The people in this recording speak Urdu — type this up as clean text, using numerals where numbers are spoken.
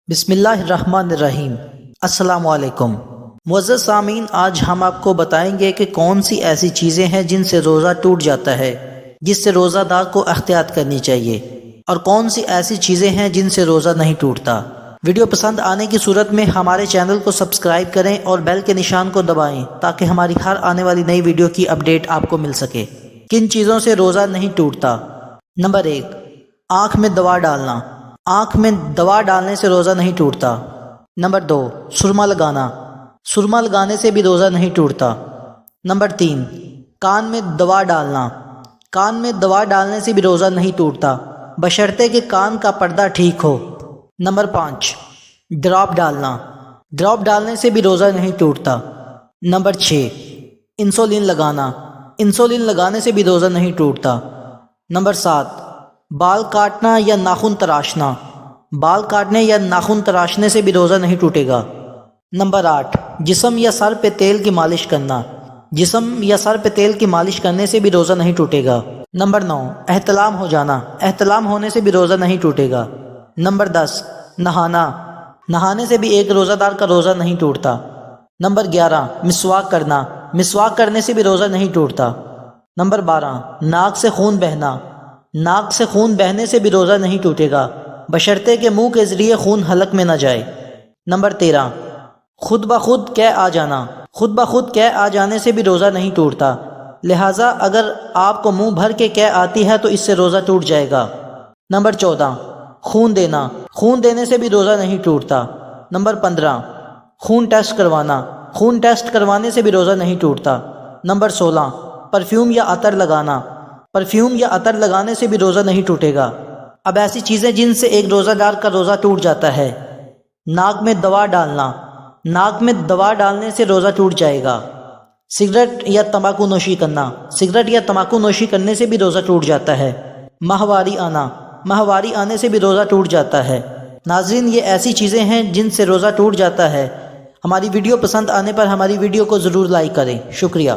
بسم اللہ الرحمن الرحیم۔ السلام علیکم معزز سامعین، آج ہم آپ کو بتائیں گے کہ کون سی ایسی چیزیں ہیں جن سے روزہ ٹوٹ جاتا ہے، جس سے روزہ دار کو احتیاط کرنی چاہیے، اور کون سی ایسی چیزیں ہیں جن سے روزہ نہیں ٹوٹتا۔ ویڈیو پسند آنے کی صورت میں ہمارے چینل کو سبسکرائب کریں اور بیل کے نشان کو دبائیں تاکہ ہماری ہر آنے والی نئی ویڈیو کی اپڈیٹ آپ کو مل سکے۔ کن چیزوں سے روزہ نہیں ٹوٹتا؟ نمبر 1، آنکھ میں دوا ڈالنا۔ آنکھ میں دوا ڈالنے سے روزہ نہیں ٹوٹتا۔ نمبر 2، سرما لگانا۔ سرما لگانے سے بھی روزہ نہیں ٹوٹتا۔ نمبر 3، کان میں دوا ڈالنا۔ کان میں دوا ڈالنے سے بھی روزہ نہیں ٹوٹتا بشرطے کہ کان کا پردہ ٹھیک ہو۔ نمبر 5، ڈراپ ڈالنا۔ ڈراپ ڈالنے سے بھی روزہ نہیں ٹوٹتا۔ نمبر 6، انسولین لگانا۔ انسولین لگانے سے بھی روزہ نہیں ٹوٹتا۔ نمبر 7، بال کاٹنا یا ناخن تراشنا۔ بال کاٹنے یا ناخن تراشنے سے بھی روزہ نہیں ٹوٹے گا۔ نمبر 8، جسم یا سر پہ تیل کی مالش کرنا۔ جسم یا سر پہ تیل کی مالش کرنے سے بھی روزہ نہیں ٹوٹے گا۔ نمبر 9، احتلام ہو جانا۔ احتلام ہونے سے بھی روزہ نہیں ٹوٹے گا۔ نمبر 10، نہانا۔ نہانے سے بھی ایک روزہ دار کا روزہ نہیں ٹوٹتا۔ نمبر 11، مسواک کرنا۔ مسواک کرنے سے بھی روزہ نہیں ٹوٹتا۔ نمبر 12، ناک سے خون بہنا۔ ناک سے خون بہنے سے بھی روزہ نہیں ٹوٹے گا بشرطے کہ منہ کے ذریعے خون حلق میں نہ جائے۔ نمبر 13، خود بخود قے آ جانا۔ خود بخود قے آ جانے سے بھی روزہ نہیں ٹوٹتا، لہٰذا اگر آپ کو منہ بھر کے قے آتی ہے تو اس سے روزہ ٹوٹ جائے گا۔ نمبر 14، خون دینا۔ خون دینے سے بھی روزہ نہیں ٹوٹتا۔ نمبر 15، خون ٹیسٹ کروانا۔ خون ٹیسٹ کروانے سے بھی روزہ نہیں ٹوٹتا۔ نمبر 16، پرفیوم یا عطر لگانا۔ پرفیوم یا عطر لگانے سے بھی روزہ نہیں ٹوٹے گا۔ اب ایسی چیزیں جن سے ایک روزہ دار کا روزہ ٹوٹ جاتا ہے: ناک میں دوا ڈالنا۔ ناک میں دوا ڈالنے سے روزہ ٹوٹ جائے گا۔ سگریٹ یا تمباکو نوشی کرنا۔ سگریٹ یا تمباکو نوشی کرنے سے بھی روزہ ٹوٹ جاتا ہے۔ ماہواری آنا۔ ماہواری آنے سے بھی روزہ ٹوٹ جاتا ہے۔ ناظرین، یہ ایسی چیزیں ہیں جن سے روزہ ٹوٹ جاتا ہے۔ ہماری ویڈیو پسند آنے پر ہماری ویڈیو کو ضرور لائک کریں۔ شکریہ۔